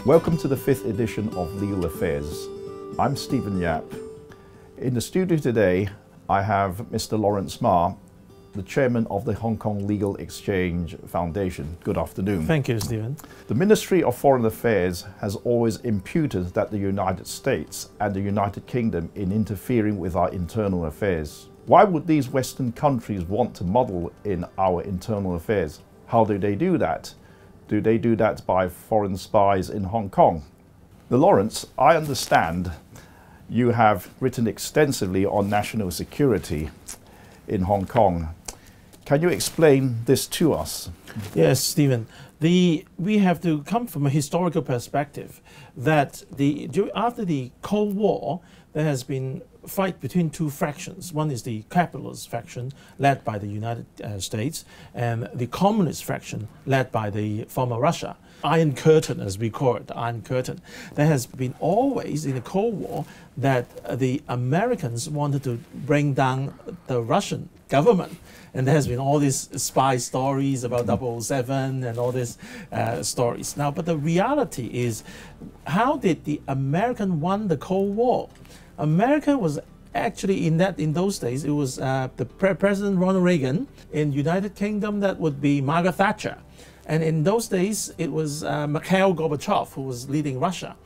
Welcome to the 5th edition of Legal Affairs. I'm Stephen Yap. In the studio today, I have Mr. Lawrence Ma, the chairman of the Hong Kong Legal Exchange Foundation. Good afternoon. Thank you, Stephen. The Ministry of Foreign Affairs has always imputed that the United States and the United Kingdom in interfering with our internal affairs. Why would these Western countries want to meddle in our internal affairs? How do they do that? Do they do that by foreign spies in Hong Kong? Now, Lawrence, I understand you have written extensively on national security in Hong Kong. Can you explain this to us? Yes, Stephen. We have to come from a historical perspective that after the Cold War, there has been a fight between two fractions. One is the capitalist faction led by the United States, and the communist faction led by the former Russia. Iron Curtain, as we call it, the Iron Curtain. There has been always in the Cold War that the Americans wanted to bring down the Russian government. And there has been all these spy stories about 007 and all these stories. Now, but the reality is, how did the American won the Cold War? America was actually in those days, it was President Ronald Reagan. In United Kingdom, that would be Margaret Thatcher. And in those days, it was Mikhail Gorbachev who was leading Russia.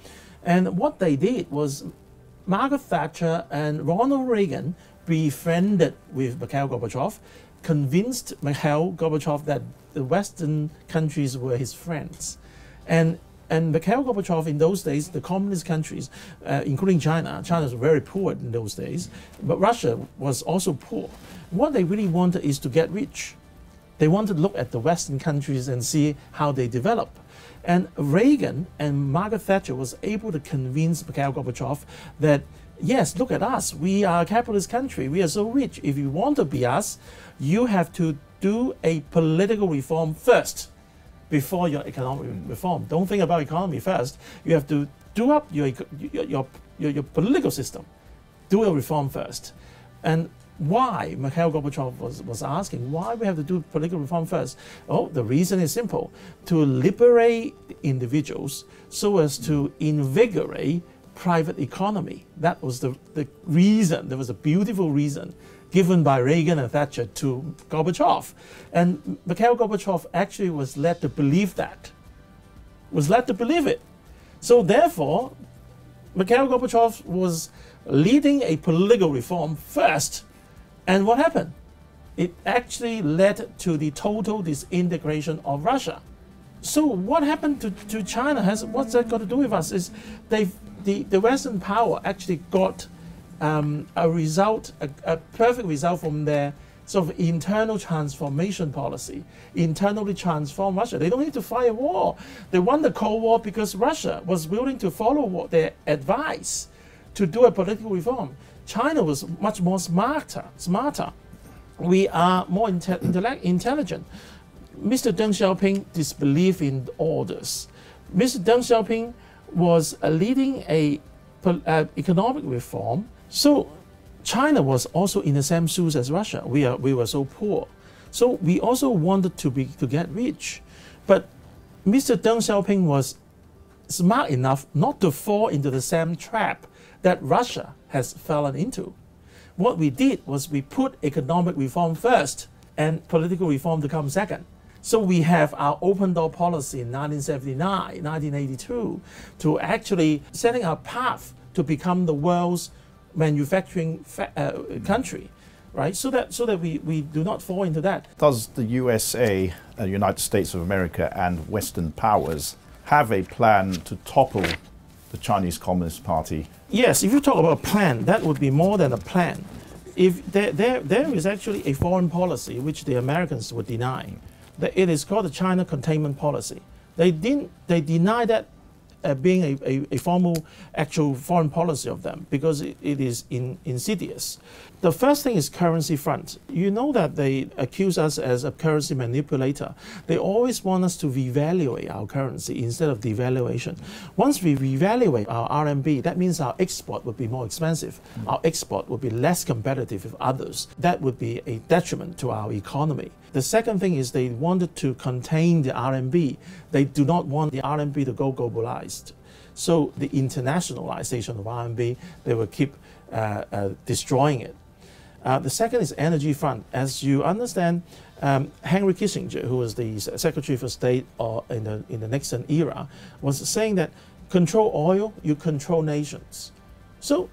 And what they did was Margaret Thatcher and Ronald Reagan befriended with Mikhail Gorbachev, convinced Mikhail Gorbachev that the Western countries were his friends. And Mikhail Gorbachev in those days, the communist countries, including China was very poor in those days, but Russia was also poor. What they really wanted is to get rich. They wanted to look at the Western countries and see how they develop. And Reagan and Margaret Thatcher was able to convince Mikhail Gorbachev that, yes, look at us. We are a capitalist country. We are so rich. If you want to be us, you have to do a political reform first before your economic reform. Don't think about economy first. You have to do up your political system. Do a reform first. And why Mikhail Gorbachev was asking why we have to do political reform first. Oh, the reason is simple: to liberate individuals so as to invigorate private economy. That was the reason. There was a beautiful reason given by Reagan and Thatcher to Gorbachev. And Mikhail Gorbachev actually was led to believe that, was led to believe it. So therefore, Mikhail Gorbachev was leading a political reform first. And what happened? It actually led to the total disintegration of Russia. So what happened to China? What's that got to do with us? Is the Western power actually got a perfect result from their sort of internal transformation policy, internally transform Russia. They don't need to fight a war. They won the Cold War because Russia was willing to follow their advice to do a political reform. China was much more smarter. We are more intelligent. Mr. Deng Xiaoping disbelieved in orders. Mr. Deng Xiaoping was leading a economic reform. So China was also in the same shoes as Russia. We were so poor. So we also wanted to get rich. But Mr. Deng Xiaoping was smart enough not to fall into the same trap that Russia has fallen into. What we did was we put economic reform first and political reform to come second. So we have our open door policy in 1979, 1982, to actually setting our path to become the world's manufacturing country, right? So that we do not fall into that. Does the USA, United States of America, and Western powers have a plan to topple the Chinese Communist Party? Yes, if you talk about a plan, that would be more than a plan. If there is actually a foreign policy which the Americans would deny. It is called the China containment policy. They deny that being a formal, actual foreign policy of them because it is insidious. The first thing is currency front. You know that they accuse us as a currency manipulator. They always want us to revalue our currency instead of devaluation. Once we revalue our RMB, that means our export would be more expensive. Our export would be less competitive with others. That would be a detriment to our economy. The second thing is they wanted to contain the RMB. They do not want the RMB to go globalized. globalized. So the internationalization of RMB, they will keep destroying it. The second is energy front. As you understand, Henry Kissinger, who was the Secretary for State in the Nixon era, was saying that control oil, you control nations. So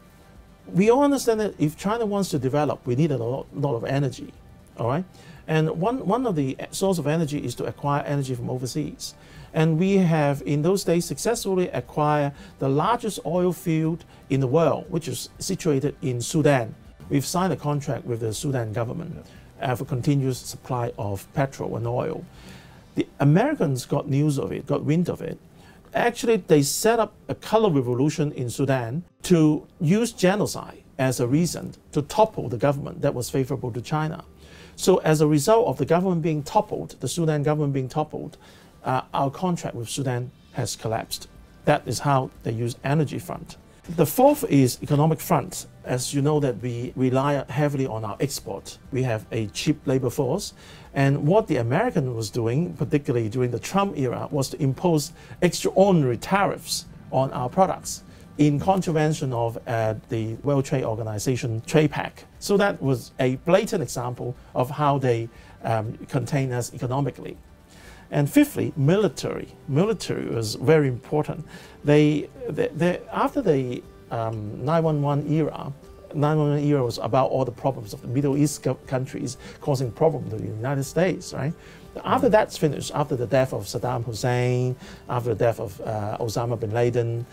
we all understand that if China wants to develop, we need a lot of energy, all right? And one of the source of energy is to acquire energy from overseas. And we have, in those days, successfully acquired the largest oil field in the world, which is situated in Sudan. We've signed a contract with the Sudan government for continuous supply of petrol and oil. The Americans got news of it, got wind of it. Actually, they set up a color revolution in Sudan to use genocide as a reason to topple the government that was favorable to China. So as a result of the government being toppled, the Sudan government being toppled, our contract with Sudan has collapsed. That is how they use energy front. The fourth is economic front. As you know that we rely heavily on our export. We have a cheap labor force. And what the American was doing, particularly during the Trump era, was to impose extraordinary tariffs on our products in contravention of the World Trade Organization trade pact. So that was a blatant example of how they contain us economically. And fifthly, military. Military was very important. After the 9/11 era, 9/11 era was about all the problems of the Middle East countries causing problems to the United States, right? After that's finished, after the death of Saddam Hussein, after the death of Osama bin Laden,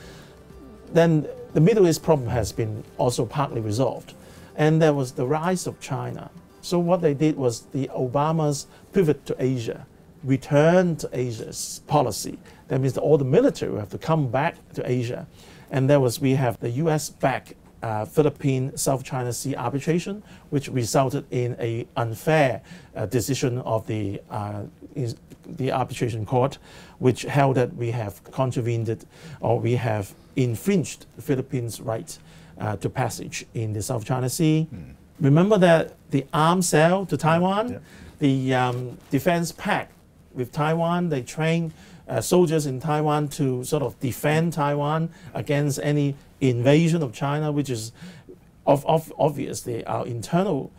then the Middle East problem has been also partly resolved. And there was the rise of China. So what they did was the Obama's pivot to Asia, return to Asia's policy. That means that all the military will have to come back to Asia. And we have the US-backed Philippine South China Sea arbitration, which resulted in an unfair decision of the arbitration court, which held that we have contravened or we have infringed the Philippines' right to passage in the South China Sea. Remember that the arms sale to Taiwan, the defense pact with Taiwan, they train soldiers in Taiwan to sort of defend Taiwan against any invasion of China, which is obviously our internal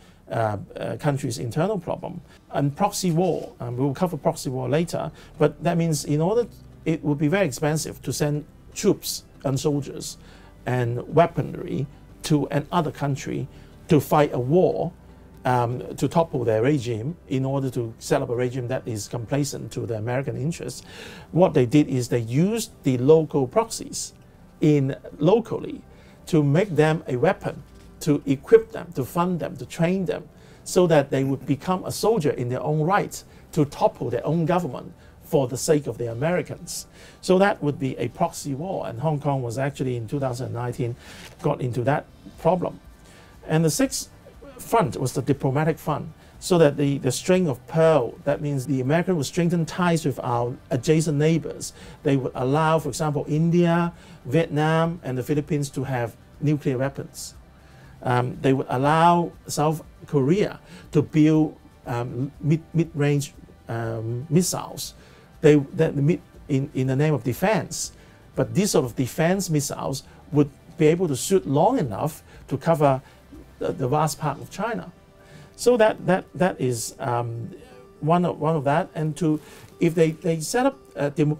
country's internal problem. And proxy war, we will cover proxy war later, but that means it would be very expensive to send troops and soldiers and weaponry to another country to fight a war, to topple their regime in order to set up a regime that is complacent to the American interests. What they did is they used the local proxies locally to make them a weapon, to equip them, to fund them, to train them, so that they would become a soldier in their own right to topple their own government for the sake of the Americans. So that would be a proxy war, and Hong Kong was actually in 2019 got into that problem. And the sixth front was the diplomatic front, so that the string of pearl, that means the Americans would strengthen ties with our adjacent neighbors. They would allow, for example, India, Vietnam, and the Philippines to have nuclear weapons. They would allow South Korea to build mid-range missiles in the name of defense. But these sort of defense missiles would be able to shoot long enough to cover the vast part of China. So that is one of that. And if they set up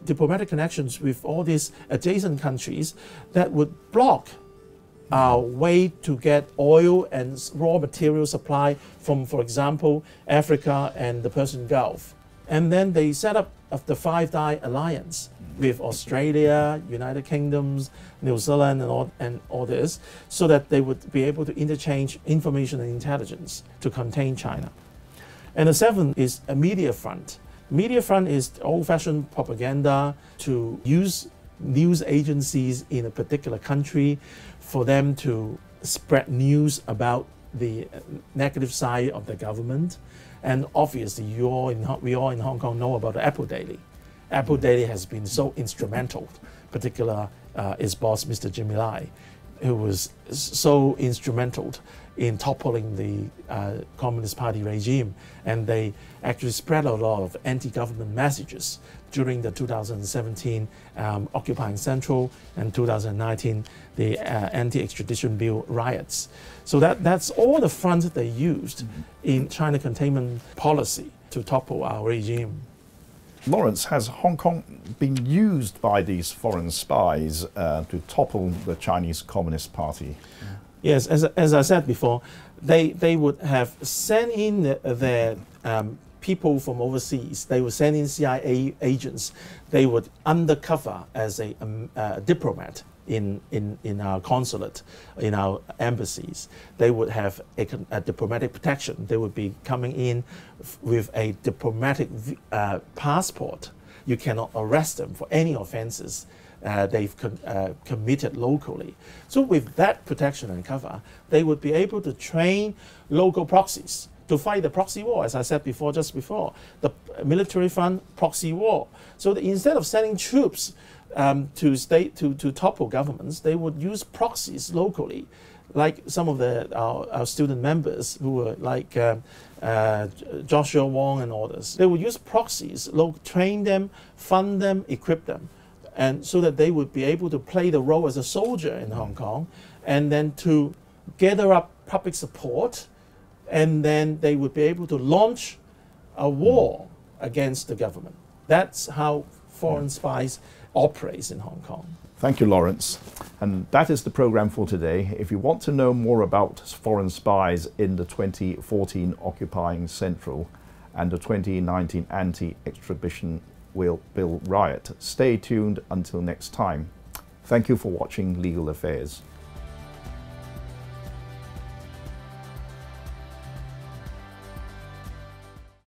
diplomatic connections with all these adjacent countries, that would block our way to get oil and raw material supply from, for example, Africa and the Persian Gulf. And then they set up the Five Die Alliance with Australia, United Kingdoms, New Zealand, and all this, so that they would be able to interchange information and intelligence to contain China. And the seventh is a media front. Media front is old-fashioned propaganda to use news agencies in a particular country for them to spread news about the negative side of the government. And obviously, we all in Hong Kong know about the Apple Daily. Apple Daily has been so instrumental, particularly its boss, Mr. Jimmy Lai. who was so instrumental in toppling the Communist Party regime, and they actually spread a lot of anti-government messages during the 2017 occupying Central and 2019 the anti-extradition bill riots. So that's all the front they used in China containment policy to topple our regime. Lawrence, has Hong Kong been used by these foreign spies to topple the Chinese Communist Party? Yes, as I said before, they would have sent in their people from overseas. They would send in CIA agents. They would undercover as a diplomat in our consulate, in our embassies. They would have a diplomatic protection. They would be coming in with a diplomatic passport. You cannot arrest them for any offenses they've committed locally. So with that protection and cover, they would be able to train local proxies to fight the proxy war, as I said before, just before, the military front proxy war. So instead of sending troops to topple governments, they would use proxies locally, like some of our student members who were like Joshua Wong and others. They would use proxies, train them, fund them, equip them, and so that they would be able to play the role as a soldier in Hong Kong, and then to gather up public support, and then they would be able to launch a war against the government. That's how foreign spies operates in Hong Kong. Thank you, Lawrence. And that is the program for today. If you want to know more about foreign spies in the 2014 occupying Central and the 2019 anti-extradition bill riot, stay tuned until next time. Thank you for watching Legal Affairs.